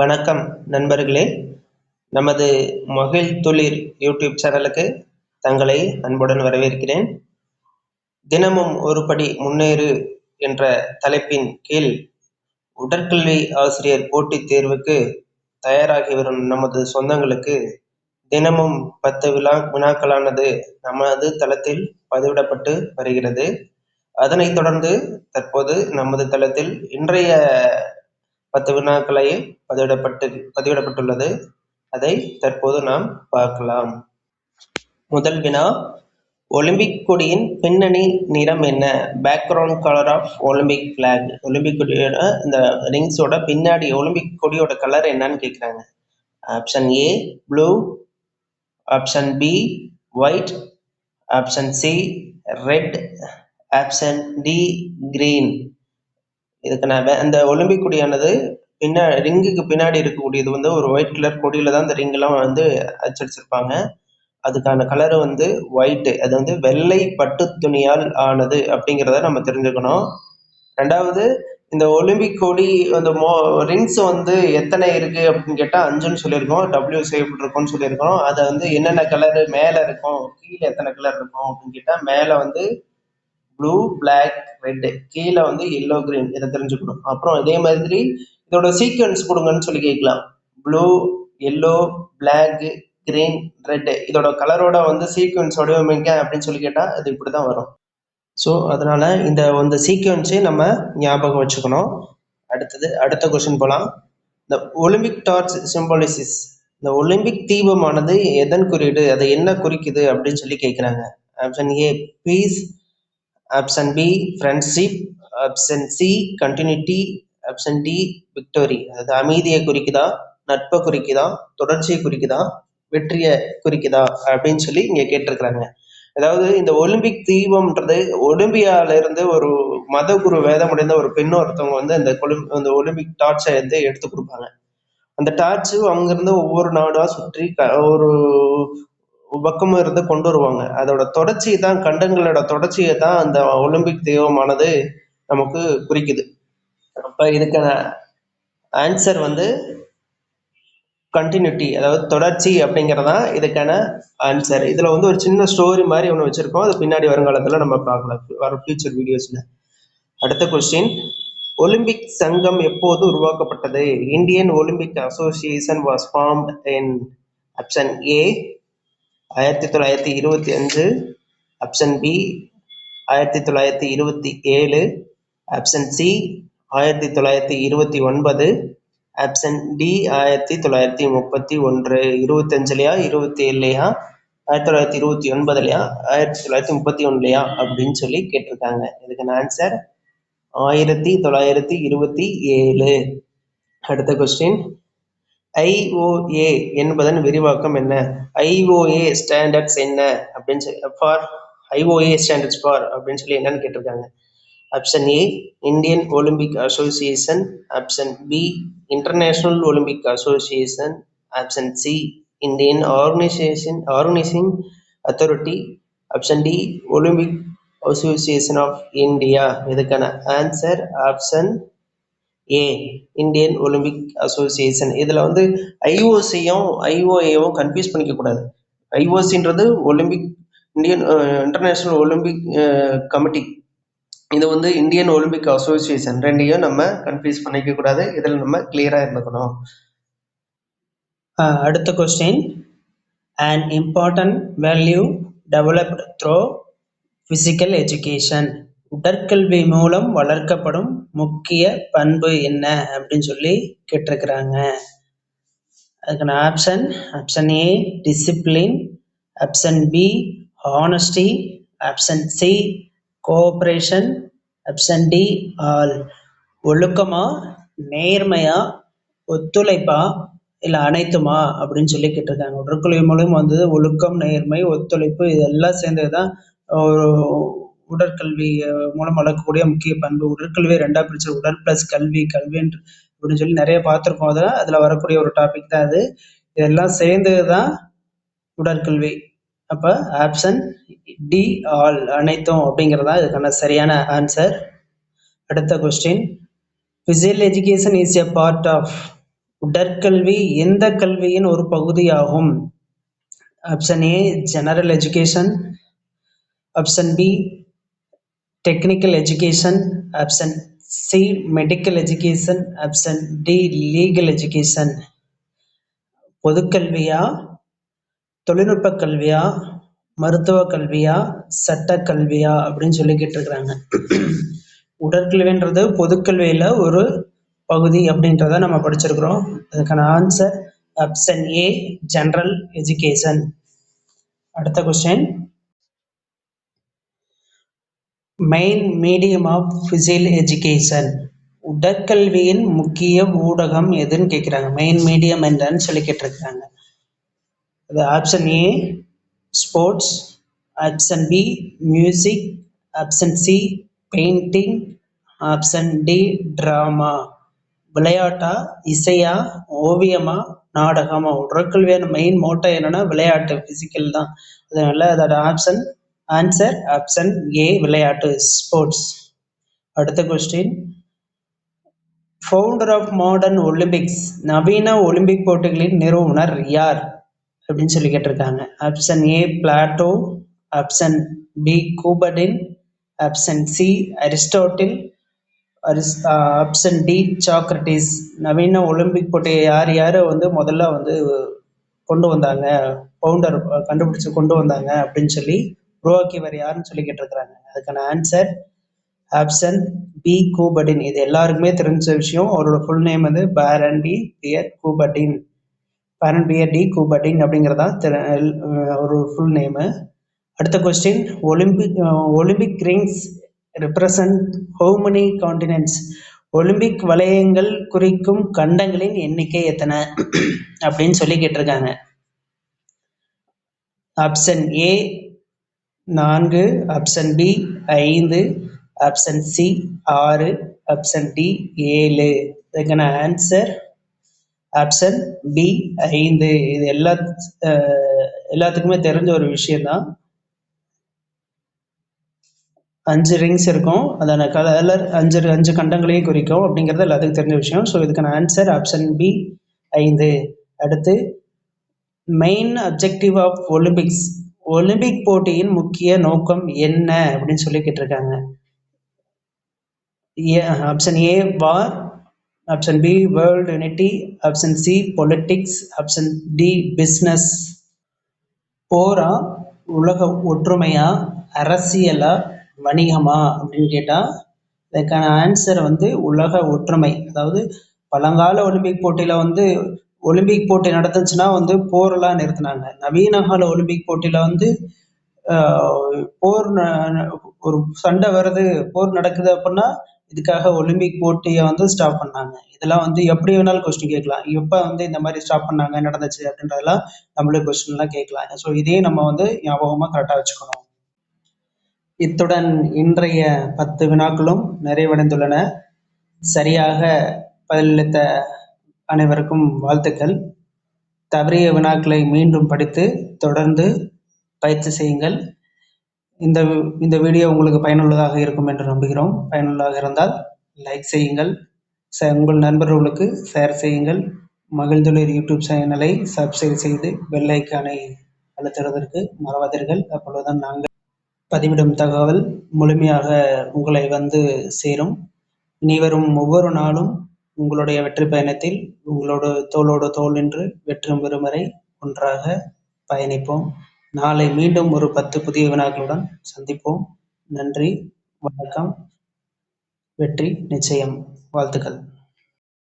வணக்கம் நண்பர்களே. நமது மகிழ் துளிர் யூடியூப் சேனலுக்கு தங்களை அன்புடன் வரவேற்கிறேன். தினமும் ஒரு படி முன்னேறு என்ற தலைப்பின் கீழ் உடற்கல்வி ஆசிரியர் போட்டித் தேர்வுக்கு தயாராகி வரும் நமது சொந்தங்களுக்கு தினமும் 10 வினாக்களானது நமது தளத்தில் பதிவிடப்பட்டு வருகிறது. அதனைத் தொடர்ந்து தற்போது நமது தளத்தில் இன்றைய 10 வினாக்களை பதிவிடப்பட்டுள்ளது. அதை தற்போது நாம் பார்க்கலாம். முதல் வினா, ஒலிம்பிக் கொடியின் பின்னணி நிறம் என்ன? Background colour of Olympic black. Olympic கொடியோட இந்த ரிங்ஸோட பின்னாடி ஒலிம்பிக் கொடியோட கலர் என்னன்னு கேட்குறாங்க. Option A blue, option B white, option C red, option D green. இதுக்கு நான் அந்த ஒலிம்பிக் கொடியானது ரிங்குக்கு பின்னாடி இருக்கக்கூடியது வந்து ஒரு ஒயிட் கலர் கொடியில தான் இந்த ரிங்கெல்லாம் வந்து அச்சடிச்சிருப்பாங்க. அதுக்கான கலரு வந்து ஒயிட்டு. அது வந்து வெள்ளை பட்டு துணியால் ஆனது அப்படிங்கிறத நம்ம தெரிஞ்சுக்கணும். ரெண்டாவது, இந்த ஒலிம்பிக் கொடி அந்த ரிங்ஸ் வந்து எத்தனை இருக்கு அப்படின்னு கேட்டால் 5ன்னு சொல்லியிருக்கோம். டபிள்யூ ஷேப் இருக்கும்னு சொல்லியிருக்கோம். அதை வந்து என்னென்ன கலரு மேலே இருக்கும், கீழே எத்தனை கலர் இருக்கும் அப்படின்னு கேட்டால் மேலே வந்து ப்ளூ, பிளாக், ரெட்டு, கீழே வந்து எல்லோ, கிரீன். இதை தெரிஞ்சுக்கணும். அப்புறம் இதே மாதிரி இதோட சீக்வன்ஸ் கொடுங்கன்னு சொல்லி கேட்கலாம். Blue, yellow, black, green, red. இதோட கலரோட வந்து சீக்வன்ஸ் வடிவமைக்க அப்படின்னு சொல்லி கேட்டால் அது இப்படி தான் வரும். ஸோ அதனால இந்த சீக்வன்ஸை நம்ம ஞாபகம் வச்சுக்கணும். அடுத்த கொஸ்டின் போகலாம். இந்த ஒலிம்பிக் டார்ச் சிம்பாலிசிஸ். இந்த ஒலிம்பிக் தீபமானது எதன் குறியீடு, அதை என்ன குறிக்குது அப்படின்னு சொல்லி கேட்குறாங்க. Option A peace, option B friendship, option C continuity, option D victory. அதாவது அமைதியை குறிக்குதா, நட்பை குறிக்குதா, தொடர்ச்சியை குறிக்குதா, வெற்றியை குறிக்குதா அப்படின்னு சொல்லி இங்கே கேட்டிருக்கிறாங்க. அதாவது இந்த ஒலிம்பிக் தீபம்ன்றது ஒலிம்பியால இருந்து ஒரு மத குரு வேதமடைந்த ஒரு பெண் ஒருத்தவங்க வந்து அந்த ஒலிம்பிக் டார்ச்சை வந்து எடுத்து கொடுப்பாங்க. அந்த டார்ச்சு அங்கிருந்து ஒவ்வொரு நாடா சுற்றி ஒரு பக்கமும் இருந்து கொண்டு வருவாங்க. அதோட தொடர்ச்சியை தான், கண்டங்களோட தொடர்ச்சியை தான் அந்த ஒலிம்பிக் தெய்வமானது நமக்கு குறிக்குது. அப்ப இதுக்கான ஆன்சர் வந்து கண்டினியூட்டி, அதாவது தொடர்ச்சி அப்படிங்கிறதான் இதுக்கான ஆன்சர். இதுல வந்து ஒரு சின்ன ஸ்டோரி மாதிரி ஒன்று வச்சிருக்கோம். அது பின்னாடி வருங்காலத்துல நம்ம பார்க்கலாம் வர ஃபியூச்சர் வீடியோஸ்ல. அடுத்த கொஸ்டின், ஒலிம்பிக் சங்கம் எப்போது உருவாக்கப்பட்டது? Indian Olympic Association was formed in option A 1925, option B 1927, option C 1929, option D 1931. 25லயா, 27லயா, 1929லயா, 1931லயா அப்படின்னு சொல்லி கேட்டிருக்காங்க. இதுக்கான ஆன்சர் 1927. அடுத்த கொஸ்டின், IOA என்பதன் விரிவாக்கம் என்ன? IOA ஸ்டாண்டர்ட்ஸ் என்ன அப்படின்னு சொல்லி IOA ஸ்டாண்டர்ட்ஸ் ஃபார் அப்படின்னு சொல்லி என்னன்னு கேட்டிருக்காங்க. Option A Indian Olympic Association, option B International Olympic Association, option C Indian Organising Authority, option D Olympic Association of India. இதுக்கான answer option A Indian Olympic Association. இதுல வந்து ஐஓசியும் ஐஓஏவும் கன்ஃபியூஸ் பண்ணிக்க கூடாது. ஐஓசின்றது ஒலிம்பிக் இன்டர்நேஷனல் ஒலிம்பிக் கமிட்டி. இது வந்து இந்தியன் ஒலிம்பிக் அசோசியேஷன். ரெண்டையும் நம்ம கன்ஃபியூஸ் பண்ணிக்க கூடாது. இதில் நம்ம கிளியரா இருந்துக்கணும். அடுத்த question, an important value developed through physical education. உடற்கல்வி மூலம் வளர்க்கப்படும் முக்கிய பண்பு என்ன அப்படின்னு சொல்லி கேட்டிருக்கிறாங்க. அதுக்கான option A discipline, option B honesty, option C cooperation, option D all. ஒழுக்கமா, நேர்மையா, ஒத்துழைப்பா, இல்லை அனைத்துமா அப்படின்னு சொல்லி கேட்டிருக்காங்க. உடற்கல்வி மூலம் வந்து ஒழுக்கம், நேர்மை, ஒத்துழைப்பு இதெல்லாம் சேர்ந்ததுதான் ஒரு உடற்கல்வி மூலம் வளர்க்கக்கூடிய முக்கிய பண்பு. உடற்கல்வி 2ஆ பிரிச்சு உடல் பிளஸ் கல்வி, அப்படின்னு சொல்லி நிறைய பார்த்துருக்கோம். அதுல வரக்கூடிய ஒரு டாபிக் தான் அது. இதெல்லாம் சேர்ந்ததுதான் உடற்கல்வி. அப்ப ஆப்ஷன் டி ஆல், அனைத்தும் அப்படிங்கிறதா இதுக்கான சரியான ஆன்சர். அடுத்த question, physical education is a part of உடற்கல்வி எந்த கல்வியின் ஒரு பகுதியாகும்? Option A general education, option B technical education, option C medical education, option D legal education. பொதுக்கல்வியா, தொழில்நுட்ப கல்வியா, மருத்துவ கல்வியா, சட்ட கல்வியா அப்படின்னு சொல்லி கேட்டிருக்கிறாங்க. உடற்கல்வின்றது பொதுக்கல்வியில ஒரு பகுதி அப்படின்றத நம்ம படிச்சிருக்கிறோம். அதுக்கான answer option A general education. அடுத்த question, main medium of physical education. உடற்கல்வியின் முக்கிய ஊடகம் எதுன்னு கேட்குறாங்க. மெயின் மீடியம் என்னன்னு சொல்லி கேட்டிருக்கிறாங்க. அது option A sports, option B music, option C painting, option D drama. விளையாட்டா, இசையா, ஓவியமா, நாடகமா? உடற்கல்வியான மெயின் மோட்டோ என்னன்னா விளையாட்டு, பிசிக்கல் தான். அதனால அதோட ஆன்சர் ஆப்ஷன் ஏ விளையாட்டு, ஸ்போர்ட்ஸ். அடுத்த question, founder of modern Olympics. நவீன ஒலிம்பிக் போட்டிகளின் நிறுவனர் யார் அப்படின்னு சொல்லி கேட்டிருக்காங்க. Option A Plato, option B Coubertin, option C Aristotle, option D Socrates. நவீன ஒலிம்பிக் போட்டியை யார் முதல்ல கொண்டு வந்தாங்க, ஃபவுண்டர் கண்டுபிடிச்சு கொண்டு வந்தாங்க அப்படின்னு சொல்லி உருவாக்கியவர் யாருன்னு சொல்லி கேட்டிருக்கிறாங்க. அதுக்கான ஆன்சர் ஆப்ஷன் பி கூபர்டின். இது எல்லாருக்குமே தெரிஞ்ச விஷயம். அவரோட full name baron de Pierre Coubertin. Baron Pierre de Coubertin அப்படிங்கிறதா ஒரு ஃபுல் நேமு. அடுத்த question, Olympic rings represent how many continents? Olympic வளையங்கள் குறிக்கும் கண்டங்களின் எண்ணிக்கை எத்தனை அப்படின்னு சொல்லி கேட்டிருக்காங்க. Option A 4, option B 5, option C 6, option D 7. இதுக்கான ஆன்சர் ஆப்ஷன் பி 5. இது எல்லாத்துக்குமே தெரிஞ்ச ஒரு விஷயம்தான். 5 ரிங்ஸ் இருக்கும், அதோட கலர் 5 கண்டங்களையும் குறிக்கும் அப்படிங்கிறது எல்லாத்துக்கும் தெரிஞ்ச விஷயம். ஸோ இதுக்கான ஆன்சர் ஆப்ஷன் பி 5. அடுத்து, main objective of Olympics. Olympic போட்டியின் முக்கிய நோக்கம் என்ன அப்படின்னு சொல்லி கேட்டிருக்காங்க. Option A war, option B world unity, option C politics, option D business. போரா, உலக ஒற்றுமையா, அரசியலா, வணிகமா அப்படின்னு கேட்டால் இதுக்கான ஆன்சர் உலக ஒற்றுமை. அதாவது பழங்கால ஒலிம்பிக் போட்டியில் ஒலிம்பிக் போட்டி நடந்துச்சுன்னா போரெல்லாம் நிறுத்தினாங்க. நவீன கால ஒலிம்பிக் போட்டியில் போர் ஒரு சண்டை வருது, போர் நடக்குது அப்படின்னா இதுக்காக ஒலிம்பிக் போட்டியை ஸ்டாப் பண்ணாங்க. இதெல்லாம் எப்படி வேணாலும் கொஸ்டின் கேட்கலாம். எப்போ இந்த மாதிரி ஸ்டாப் பண்ணாங்க, நடந்துச்சு அப்படின்றதெல்லாம் நம்மளுக்கு கொஸ்டின்லாம் கேட்கலாம். ஸோ இதையும் நம்ம ஞாபகமாக கரெக்டாக வச்சுக்கணும். இத்துடன் இன்றைய 10 வினாக்களும் நிறைவடைந்துள்ளன. சரியாக பதிலளித்த அனைவருக்கும் வாழ்த்துக்கள். தவறிய வினாக்களை மீண்டும் படித்து தொடர்ந்து பயிற்சி செய்யுங்கள். இந்த வீடியோ உங்களுக்கு பயனுள்ளதாக இருக்கும் என்று நம்புகிறோம். பயனுள்ளதாக இருந்தால் லைக் செய்யுங்கள், உங்கள் நண்பர்களுக்கு ஷேர் செய்யுங்கள். மகிழ்ந்துள்ளீர் யூடியூப் சேனலை சப்ஸ்கிரைப் செய்து பெல் ஐக்கானை அழுத்துவதற்கு மறவாதீர்கள். அப்பொழுதுதான் நாங்கள் பதிவிடும் தகவல் முழுமையாக உங்களை சேரும். இனிவரும் ஒவ்வொரு நாளும் உங்களுடைய வெற்றி பயணத்தில் உங்களோட தோளோடு தோள் நின்று வெற்றி பெறும் வரை ஒன்றாக பயணிப்போம். நாளை மீண்டும் ஒரு 10 புதிய வினாக்களுடன் சந்திப்போம். நன்றி, வணக்கம். வெற்றி நிச்சயம். வாழ்த்துக்கள்.